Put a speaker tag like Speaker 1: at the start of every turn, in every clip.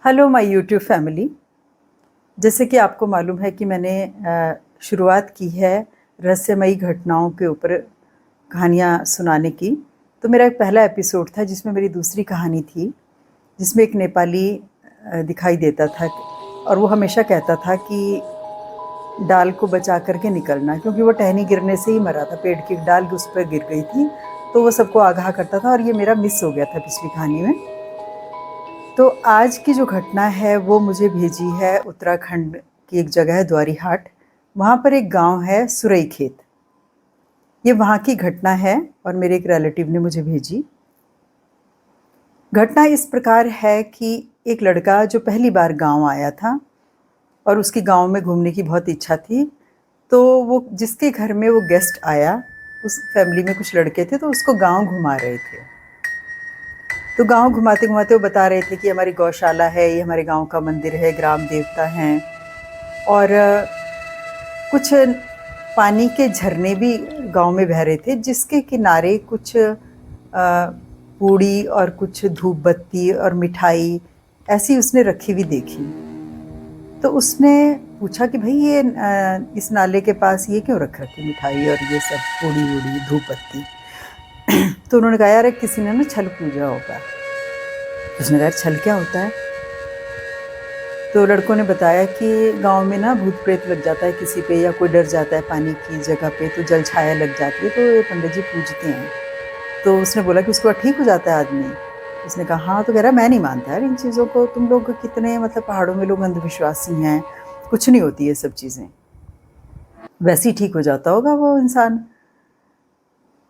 Speaker 1: Hello my YouTube family. जैसे कि आपको मालूम है कि मैंने शुरुआत की है रहस्यमयी घटनाओं के ऊपर कहानियाँ सुनाने की। तो मेरा एक पहला एपिसोड था जिसमें मेरी दूसरी कहानी थी, जिसमें एक नेपाली दिखाई देता था और वो हमेशा कहता था कि डाल को बचा करके निकलना, क्योंकि वो टहनी गिरने से ही मरा था। पेड़ की एक डाल उस पर गिर गई थी, तो वो सबको आगाह करता था और ये मेरा मिस हो गया था पिछली कहानी में। तो आज की जो घटना है वो मुझे भेजी है उत्तराखंड की एक जगह है द्वारीहाट। वहाँ पर एक गांव है सुरई खेत। ये वहाँ की घटना है और मेरे एक रिलेटिव ने मुझे भेजी। घटना इस प्रकार है कि एक लड़का जो पहली बार गांव आया था और उसकी गांव में घूमने की बहुत इच्छा थी, तो वो जिसके घर में वो गेस्ट आया, उस फैमिली में कुछ लड़के थे, तो उसको गांव घुमा रहे थे। तो गांव घुमाते घुमाते वो बता रहे थे कि हमारी गौशाला है, ये हमारे गांव का मंदिर है, ग्राम देवता हैं, और कुछ पानी के झरने भी गांव में बह रहे थे, जिसके किनारे कुछ पूड़ी और कुछ धूप बत्ती और मिठाई ऐसी उसने रखी हुई देखी। तो उसने पूछा कि भाई ये इस नाले के पास ये क्यों रख रखी मिठाई और ये सब पूड़ी वूड़ी धूप बत्ती। तो उन्होंने कहा यार किसी ने ना छल पूजा होगा। उसने कहा छल क्या होता है? तो लड़कों ने बताया कि गांव में ना भूत प्रेत लग जाता है किसी पे, या कोई डर जाता है पानी की जगह पे तो जल छाया लग जाती है, तो ये पंडित जी पूजते हैं। तो उसने बोला कि उसके बाद ठीक हो जाता है आदमी। उसने कहा हाँ। तो कह रहा मैं नहीं मानता यार इन चीज़ों को, तुम लोग कितने मतलब पहाड़ों में लोग अंधविश्वासी हैं, कुछ नहीं होती ये सब चीज़ें, वैसे ही ठीक हो जाता होगा वो इंसान।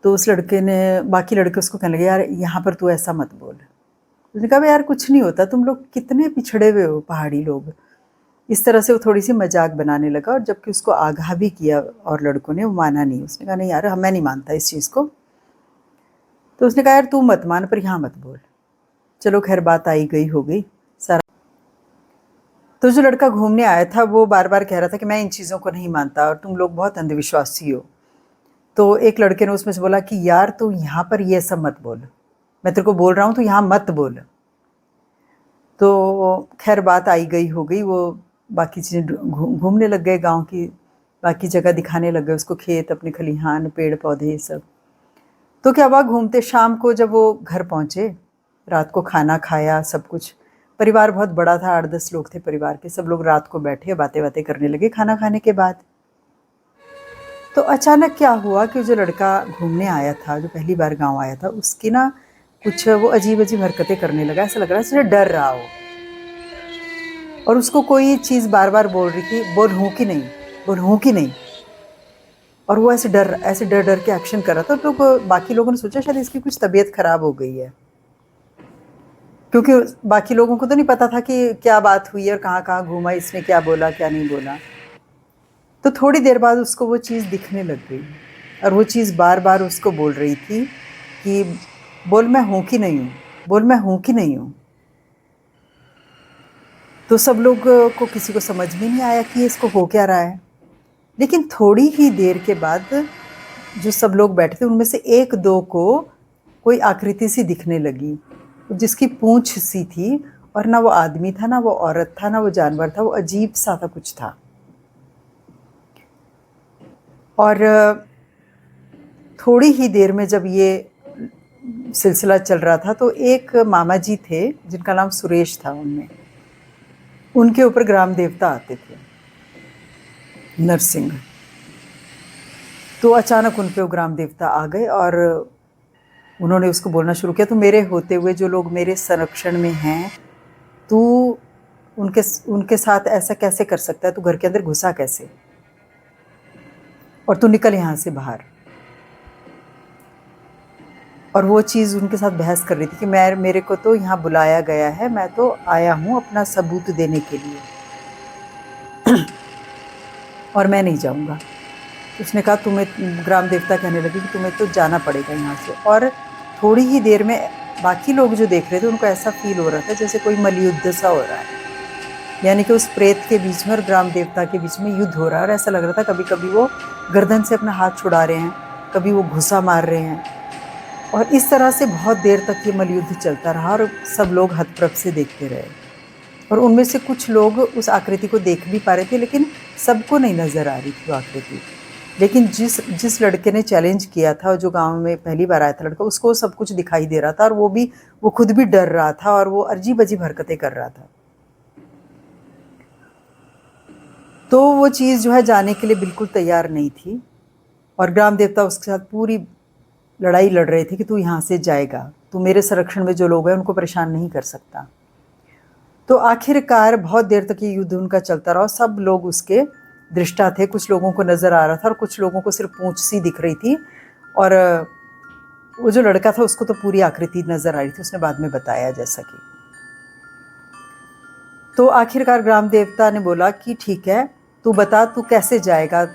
Speaker 1: तो उस लड़के ने, बाकी लड़के उसको कहने लगे यार यहाँ पर तू ऐसा मत बोल। उसने कहा यार कुछ नहीं होता, तुम लोग कितने पिछड़े हुए हो पहाड़ी लोग। इस तरह से वो थोड़ी सी मजाक बनाने लगा, और जबकि उसको आगाह भी किया और लड़कों ने, वो माना नहीं। उसने कहा नहीं यार मैं नहीं मानता इस चीज़ को। तो उसने कहा यार तू मत मान पर यहाँ मत बोल। चलो खैर बात आई गई हो गई सारा। तो जो लड़का घूमने आया था वो बार बार कह रहा था कि मैं इन चीज़ों को नहीं मानता और तुम लोग बहुत अंधविश्वासी हो। तो एक लड़के ने उसमें से बोला कि यार तू यहाँ पर ये सब मत बोल, मैं तेरे को बोल रहा हूँ तो यहाँ मत बोल। तो खैर बात आई गई हो गई। वो बाकी चीज़ें घूमने लग गए, गांव की बाकी जगह दिखाने लग गए उसको, खेत अपने खलिहान पेड़ पौधे ये सब। तो क्या हुआ, घूमते शाम को जब वो घर पहुँचे, रात को खाना खाया, सब कुछ, परिवार बहुत बड़ा था, 8-10 लोग थे परिवार के, सब लोग रात को बैठे बातें बातें करने लगे खाना खाने के बाद। तो अचानक क्या हुआ कि जो लड़का घूमने आया था, जो पहली बार गांव आया था, उसकी ना कुछ वो अजीब अजीब हरकतें करने लगा। ऐसा लग रहा है जैसे डर रहा हो, और उसको कोई चीज़ बार बार बोल रही थी बोल हूँ कि नहीं, बोल हूँ कि नहीं। और वो ऐसे डर डर के एक्शन कर रहा था। तो बाकी लोगों ने सोचा शायद इसकी कुछ तबीयत खराब हो गई है, क्योंकि बाकी लोगों को तो नहीं पता था कि क्या बात हुई है और कहाँ कहाँ घूमा, इसने क्या बोला क्या नहीं बोला। तो थोड़ी देर बाद उसको वो चीज़ दिखने लग गई, और वो चीज़ बार बार उसको बोल रही थी कि बोल मैं हूँ कि नहीं हूँ, बोल मैं हूँ कि नहीं हूँ। तो सब लोग को किसी को समझ में नहीं आया कि इसको हो क्या रहा है। लेकिन थोड़ी ही देर के बाद जो सब लोग बैठे थे उनमें से एक दो को कोई आकृति सी दिखने लगी, जिसकी पूंछ सी थी, और ना वो आदमी था, ना वो औरत था, ना वो जानवर था, वो अजीब सा था, कुछ था। और थोड़ी ही देर में जब ये सिलसिला चल रहा था, तो एक मामा जी थे जिनका नाम सुरेश था, उनके ऊपर ग्राम देवता आते थे, नरसिंह। तो अचानक उन पे वो ग्राम देवता आ गए और उन्होंने उसको बोलना शुरू किया, तो मेरे होते हुए जो लोग मेरे संरक्षण में हैं, तू उनके उनके साथ ऐसा कैसे कर सकता है, तू घर के अंदर घुसा कैसे, और तू निकल यहाँ से बाहर। और वो चीज़ उनके साथ बहस कर रही थी कि मेरे को तो यहाँ बुलाया गया है, मैं तो आया हूँ अपना सबूत देने के लिए और मैं नहीं जाऊँगा। उसने कहा तुम्हें, ग्राम देवता कहने लगे कि तुम्हें तो जाना पड़ेगा यहाँ से। और थोड़ी ही देर में बाकी लोग जो देख रहे थे उनको ऐसा फील हो रहा था जैसे कोई मलयुद्ध सा हो रहा है, यानी कि उस प्रेत के बीच में और ग्राम देवता के बीच में युद्ध हो रहा है। और ऐसा लग रहा था कभी कभी वो गर्दन से अपना हाथ छुड़ा रहे हैं, कभी वो घुसा मार रहे हैं, और इस तरह से बहुत देर तक ये मलयुद्ध चलता रहा और सब लोग हतप्रभ से देखते रहे। और उनमें से कुछ लोग उस आकृति को देख भी पा रहे थे, लेकिन सबको नहीं नज़र आ रही थी वो आकृति। लेकिन जिस लड़के ने चैलेंज किया था, जो गाँव में पहली बार आया था लड़का, उसको सब कुछ दिखाई दे रहा था, और वो खुद भी डर रहा था, और वो अजीब-अजीब हरकतें कर रहा था। तो वो चीज़ जो है जाने के लिए बिल्कुल तैयार नहीं थी, और ग्राम देवता उसके साथ पूरी लड़ाई लड़ रहे थे कि तू यहाँ से जाएगा, तू मेरे संरक्षण में जो लोग हैं उनको परेशान नहीं कर सकता। तो आखिरकार बहुत देर तक ये युद्ध उनका चलता रहा, सब लोग उसके दृष्टा थे, कुछ लोगों को नज़र आ रहा था और कुछ लोगों को सिर्फ पूंछ सी दिख रही थी, और वो जो लड़का था उसको तो पूरी आकृति नज़र आ रही थी, उसने बाद में बताया जैसा कि। तो आखिरकार ग्राम देवता ने बोला कि ठीक है, तू बता तू कैसे जाएगा।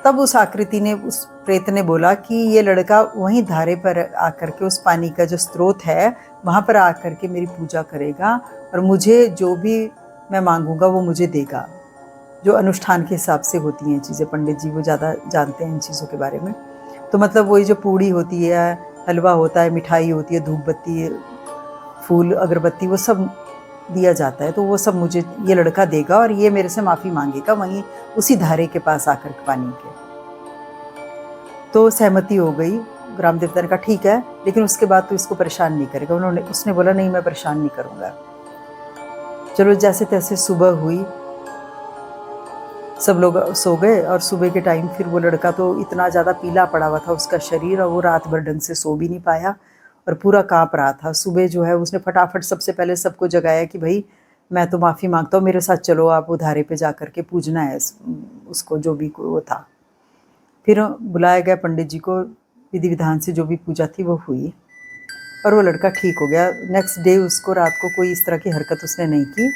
Speaker 1: तब उस आकृति ने, उस प्रेत ने बोला कि ये लड़का वहीं धारे पर आकर के, उस पानी का जो स्रोत है वहाँ पर आकर के मेरी पूजा करेगा, और मुझे जो भी मैं मांगूंगा वो मुझे देगा। जो अनुष्ठान के हिसाब से होती हैं चीज़ें, पंडित जी वो ज़्यादा जानते हैं इन चीज़ों के बारे में। तो मतलब वही जो पूड़ी होती है, हलवा होता है, मिठाई होती है, धूप बत्ती, फूल, अगरबत्ती, वो सब दिया जाता है। तो वो सब मुझे ये लड़का देगा, और ये मेरे से माफ़ी मांगेगा वहीं उसी धारे के पास आकर पानी के। तो सहमति हो गई। ग्राम देवता ने कहा ठीक है, लेकिन उसके बाद तो इसको परेशान नहीं करेगा। उसने बोला नहीं, मैं परेशान नहीं करूँगा। चलो जैसे तैसे सुबह हुई, सब लोग सो गए, और सुबह के टाइम फिर वो लड़का तो इतना ज़्यादा पीला पड़ा हुआ था उसका शरीर, और वो रात भर ढंग से सो भी नहीं पाया और पूरा काँप रहा था। सुबह जो है उसने फटाफट सबसे पहले सबको जगाया कि भाई मैं तो माफ़ी मांगता हूँ, मेरे साथ चलो, आप वो धारे पे जा कर के पूजना है उसको, जो भी वो था। फिर बुलाया गया पंडित जी को, विधि विधान से जो भी पूजा थी वो हुई, और वो लड़का ठीक हो गया। नेक्स्ट डे उसको रात को कोई इस तरह की हरकत उसने नहीं की।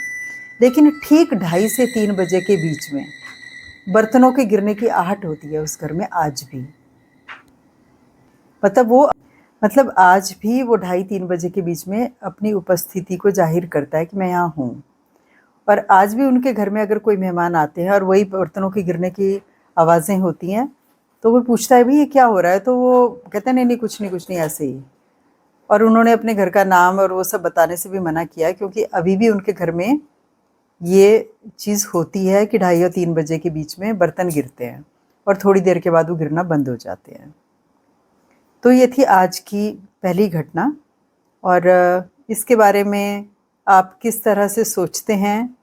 Speaker 1: लेकिन ठीक 2:30 से 3 बजे के बीच में बर्तनों के गिरने की आहट होती है उस घर में आज भी। मतलब आज भी वो 2:30-3 बजे के बीच में अपनी उपस्थिति को जाहिर करता है कि मैं यहाँ हूँ। और आज भी उनके घर में अगर कोई मेहमान आते हैं और वही बर्तनों के गिरने की आवाज़ें होती हैं, तो वो पूछता है भाई ये क्या हो रहा है, तो वो कहते हैं नहीं नहीं कुछ नहीं ऐसे ही। और उन्होंने अपने घर का नाम और वो सब बताने से भी मना किया, क्योंकि अभी भी उनके घर में ये चीज़ होती है कि 2:30 और 3 बजे के बीच में बर्तन गिरते हैं, और थोड़ी देर के बाद वो गिरना बंद हो जाते हैं। तो ये थी आज की पहली घटना, और इसके बारे में आप किस तरह से सोचते हैं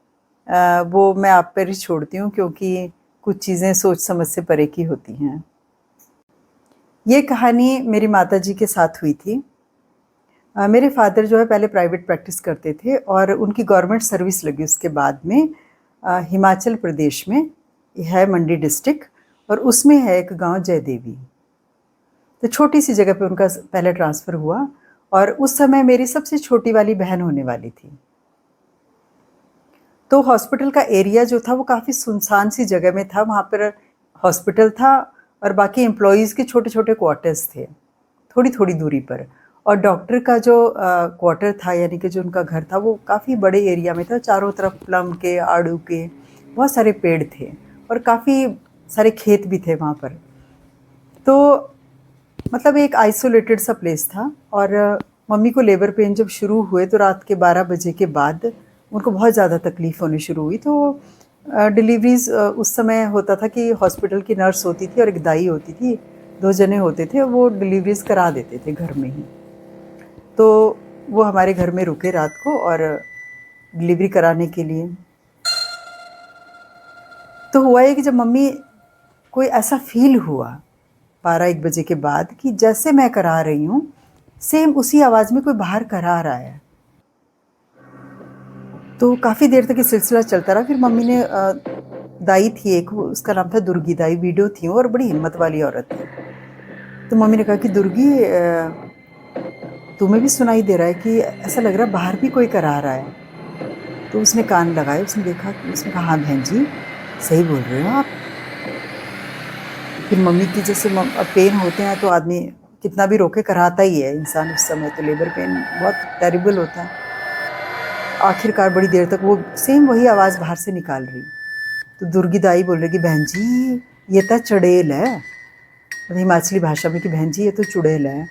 Speaker 1: वो मैं आप पर ही छोड़ती हूँ, क्योंकि कुछ चीज़ें सोच समझ से परे की होती हैं। ये कहानी मेरी माताजी के साथ हुई थी। मेरे फादर जो है पहले प्राइवेट प्रैक्टिस करते थे, और उनकी गवर्नमेंट सर्विस लगी उसके बाद में हिमाचल प्रदेश में है मंडी डिस्ट्रिक्ट, और उसमें है एक गांव जयदेवी। तो छोटी सी जगह पे उनका पहले ट्रांसफ़र हुआ, और उस समय मेरी सबसे छोटी वाली बहन होने वाली थी। तो हॉस्पिटल का एरिया जो था वो काफ़ी सुनसान सी जगह में था। वहाँ पर हॉस्पिटल था और बाकी एम्प्लॉयज़ के छोटे छोटे क्वार्टर्स थे थोड़ी थोड़ी दूरी पर, और डॉक्टर का जो क्वार्टर था, यानी कि जो उनका घर था, वो काफ़ी बड़े एरिया में था। चारों तरफ प्लम के, आड़ू के बहुत सारे पेड़ थे, और काफ़ी सारे खेत भी थे वहाँ पर। तो मतलब एक आइसोलेटेड सा प्लेस था। और मम्मी को लेबर पेन जब शुरू हुए तो रात के 12 बजे के बाद उनको बहुत ज़्यादा तकलीफ़ होनी शुरू हुई। तो डिलीवरीज़ उस समय होता था कि हॉस्पिटल की नर्स होती थी और एक दाई होती थी, 2 जने होते थे, वो डिलीवरीज़ करा देते थे घर में ही। तो वो हमारे घर में रुके रात को और डिलीवरी कराने के लिए। तो हुआ ये कि जब मम्मी कोई ऐसा फ़ील हुआ 12-1 बजे के बाद कि जैसे मैं करा रही हूँ, सेम उसी आवाज़ में कोई बाहर करा रहा है। तो काफ़ी देर तक ये सिलसिला चलता रहा। फिर मम्मी ने दाई थी एक, उसका नाम था दुर्गी दाई, वीडियो थी वो और बड़ी हिम्मत वाली औरत थी। तो मम्मी ने कहा कि दुर्गी तुम्हें भी सुनाई दे रहा है कि ऐसा लग रहा है बाहर भी कोई करा रहा है। तो उसने कान लगाए, उसने देखा, उसने कहा हाँ बहन जी सही बोल रहे हो आप। फिर मम्मी की जैसे पेन होते हैं तो आदमी कितना भी रोके कराता ही है इंसान उस समय, तो लेबर पेन बहुत टेरिबल होता है। आखिरकार बड़ी देर तक वो सेम वही आवाज़ बाहर से निकाल रही। तो दुर्गी दाई बोल रही कि बहन जी ये तो चुड़ैल है, हिमाचली भाषा में कि बहन जी ये तो चुड़ैल है।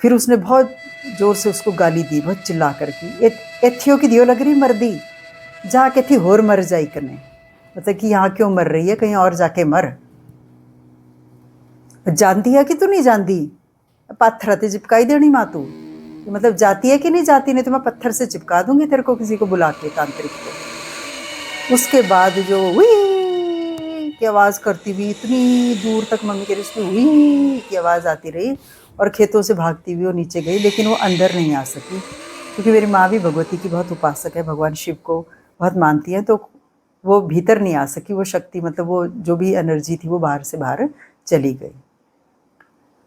Speaker 1: फिर उसने बहुत जोर से उसको गाली दी बहुत चिल्ला कर की, एथियो की दियो लग रही मर्दी, जाके थी होर मर जाई कने, मतलब कि यहाँ क्यों मर रही है, कहीं और जाके मर। जानती है कि तू नहीं जानती, पत्थर ते चिपकाई देनी माँ तू, मतलब जाती है कि नहीं जाती, नहीं तो मैं पत्थर से चिपका दूंगी तेरे को किसी को बुला के, तांत्रिक को। उसके बाद जो हुई की आवाज़ करती हुई इतनी दूर तक मम्मी कह रही उसकी हुई की आवाज़ आती रही, और खेतों से भागती हुई वो नीचे गई, लेकिन वो अंदर नहीं आ सकी, क्योंकि मेरी माँ भी भगवती की बहुत उपासक है, भगवान शिव को बहुत मानती है, तो वो भीतर नहीं आ सकी, वो शक्ति, मतलब वो जो भी एनर्जी थी वो बाहर से बाहर चली गई।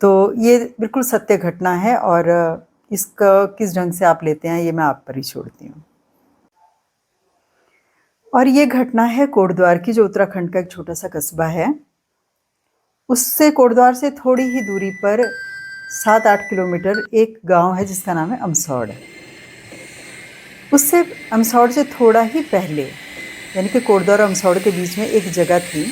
Speaker 1: तो ये बिल्कुल सत्य घटना है, और इसका किस ढंग से आप लेते हैं ये मैं आप पर ही छोड़ती हूँ। और ये घटना है कोटद्वार की, जो उत्तराखंड का एक छोटा सा कस्बा है। उससे, कोटद्वार से थोड़ी ही दूरी पर 7-8 किलोमीटर एक गांव है जिसका नाम है अमसौड़। उससे, अमसौड़ से थोड़ा ही पहले, यानी कि कोटद्वार और अमसौड़ के बीच में एक जगह थी,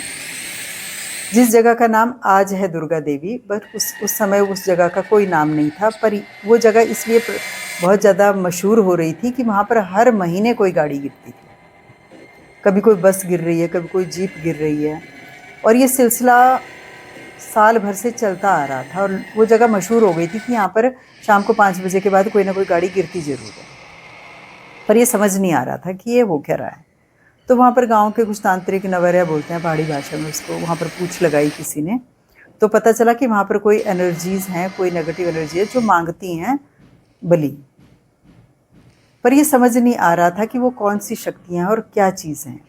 Speaker 1: जिस जगह का नाम आज है दुर्गा देवी, बट उस समय उस जगह का कोई नाम नहीं था। पर वो जगह इसलिए बहुत ज़्यादा मशहूर हो रही थी कि वहाँ पर हर महीने कोई गाड़ी गिरती थी, कभी कोई बस गिर रही है, कभी कोई जीप गिर रही है, और ये सिलसिला साल भर से चलता आ रहा था। और वो जगह मशहूर हो गई थी कि यहाँ पर शाम को 5 बजे के बाद कोई ना कोई गाड़ी गिरती ज़रूर है, पर ये समझ नहीं आ रहा था कि ये हो क्या रहा है। तो वहाँ पर गांव के कुछ तांत्रिक, नवरिया बोलते हैं पहाड़ी भाषा में उसको, वहाँ पर पूछ लगाई किसी ने, तो पता चला कि वहाँ पर कोई एनर्जीज़ हैं, कोई नेगेटिव एनर्जी है जो मांगती हैं बलि। पर ये समझ नहीं आ रहा था कि वो कौन सी शक्तियाँ हैं और क्या चीज़ हैं।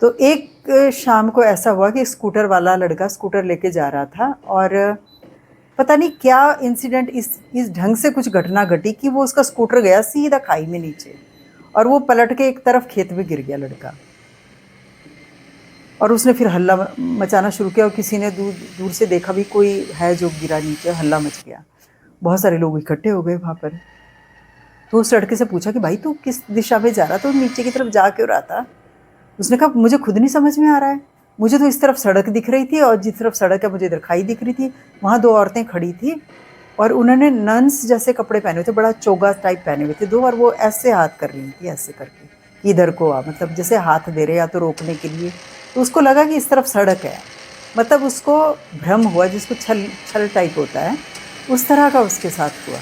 Speaker 1: तो एक शाम को ऐसा हुआ कि स्कूटर वाला लड़का स्कूटर लेके जा रहा था, और पता नहीं क्या इंसिडेंट, इस ढंग से कुछ घटना घटी कि वो उसका स्कूटर गया सीधा खाई में नीचे, और वो पलट के एक तरफ खेत में गिर गया लड़का। और उसने फिर हल्ला मचाना शुरू किया, और किसी ने दूर दूर से देखा भी कोई है जो गिरा नीचे, हल्ला मच गया, बहुत सारे लोग इकट्ठे हो गए वहाँ पर। तो उस लड़के से पूछा कि भाई तू किस दिशा में जा रहा, तो नीचे की तरफ जा क्यों रहा था। उसने कहा मुझे खुद नहीं समझ में आ रहा है, मुझे तो इस तरफ सड़क दिख रही थी, और जिस तरफ सड़क है मुझे इधर खाई दिख रही थी। वहाँ 2 औरतें खड़ी थी, और उन्होंने नन्स जैसे कपड़े पहने हुए थे, बड़ा चोगा टाइप पहने हुए थे 2, और वो ऐसे हाथ कर रही थी, ऐसे करके कि इधर को आ, मतलब जैसे हाथ दे रहे या तो रोकने के लिए। तो उसको लगा कि इस तरफ सड़क है, मतलब उसको भ्रम हुआ, जिसको छल टाइप होता है, उस तरह का उसके साथ हुआ।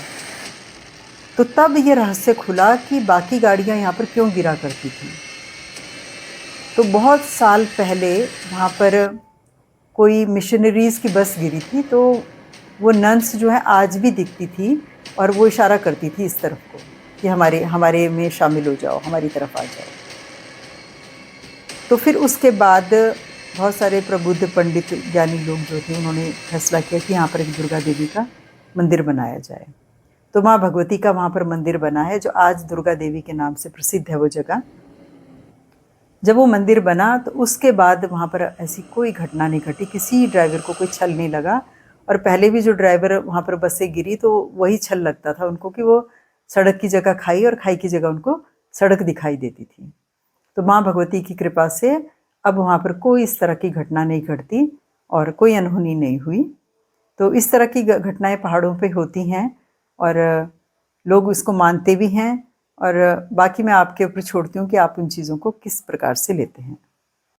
Speaker 1: तो तब ये रहस्य खुला कि बाकी गाड़ियाँ यहाँ पर क्यों गिरा करती थी। तो बहुत साल पहले वहाँ पर कोई मिशनरीज़ की बस गिरी थी, तो वो नन्स जो है आज भी दिखती थी, और वो इशारा करती थी इस तरफ को कि हमारे में शामिल हो जाओ, हमारी तरफ आ जाओ। तो फिर उसके बाद बहुत सारे प्रबुद्ध पंडित ज्ञानी लोग जो थे, उन्होंने फैसला किया कि यहाँ पर एक दुर्गा देवी का मंदिर बनाया जाए। तो माँ भगवती का वहाँ पर मंदिर बना है, जो आज दुर्गा देवी के नाम से प्रसिद्ध है वो जगह। जब वो मंदिर बना तो उसके बाद वहाँ पर ऐसी कोई घटना नहीं घटी, किसी ड्राइवर को कोई छल नहीं लगा। और पहले भी जो ड्राइवर वहाँ पर बसें गिरी तो वही छल लगता था उनको कि वो सड़क की जगह खाई, और खाई की जगह उनको सड़क दिखाई देती थी। तो माँ भगवती की कृपा से अब वहाँ पर कोई इस तरह की घटना नहीं घटती, और कोई अनहोनी नहीं हुई। तो इस तरह की घटनाएं पहाड़ों पे होती हैं, और लोग इसको मानते भी हैं, और बाकी मैं आपके ऊपर छोड़ती हूँ कि आप उन चीज़ों को किस प्रकार से लेते हैं।